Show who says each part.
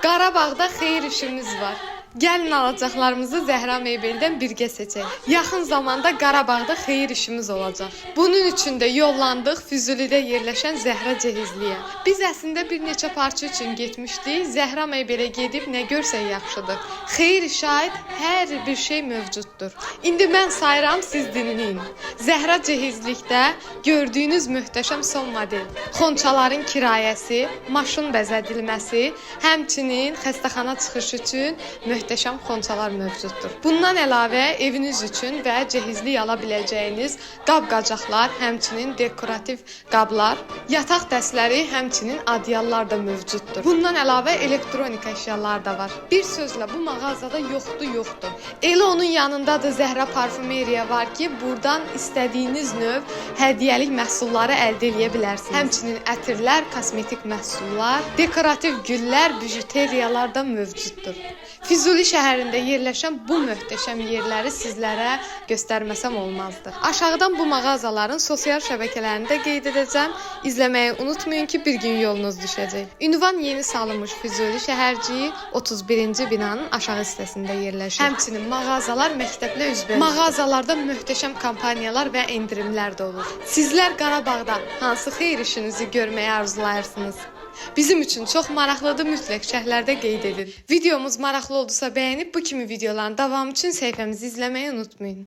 Speaker 1: Qarabağda xeyir işimiz var. Gəlin alacaqlarımızı Zəhra Meybeldən birgə seçək. Yaxın zamanda Qarabağda xeyir işimiz olacaq. Bunun üçün də yollandıq Füzulidə yerləşən Zəhra Cehizliyə. Biz əslində bir neçə parça üçün getmişdik. Zəhra Meybelə gedib nə görsək yaxşıdır. Xeyir işə aid hər bir şey mövcuddur. İndi mən sayıram, siz dinləyin. Zəhra Cehizlikdə gördüyünüz möhtəşəm son model. Xonçaların kirayəsi, maşın bəzədilməsi, həmçinin xəstəxana çıxışı üçün möhtəşəm xonçalar mövcuddur. Bundan əlavə eviniz üçün və cehizlik ala biləcəyiniz qab-qacaqlar, həmçinin dekorativ qablar, yataq dəstləri, həmçinin adyallar da mövcuddur. Bundan əlavə elektronik əşyalar da var. Bir sözlə bu mağazada yoxdur. Elə onun yanındadır Zəhra Parfümeriya var ki, buradan istədiyiniz növ hədiyyəlik məhsulları əldə edə bilərsiniz. Həmçinin ətirlər, kosmetik məhsullar, dekorativ güllər, bijuteriyalar da mövcuddur. Füzuli şəhərində yerləşən bu möhtəşəm yerləri sizlərə göstərməsəm olmazdı. Aşağıdan bu mağazaların sosial şəbəkələrini də qeyd edəcəm. İzləməyi unutmayın ki, bir gün yolunuz düşəcək. Ünvan yeni salınmış Füzuli şəhərciyi 31-ci binanın aşağı hissəsində yerləşir. Həmçinin mağazalar məktəblə üzbəyüzdür. Mağazalarda möhtəşəm kampaniyalar və endirimlər də olur. Sizlər Qarabağda hansı xeyir işinizi görməyi arzulayırsınız? Bizim üçün çox maraqlıdır, mütləq şərhlərdə qeyd edin. Videomuz maraqlı oldusa bəyənib bu kimi videoların davamı üçün səhifəmizi izləməyi unutmayın.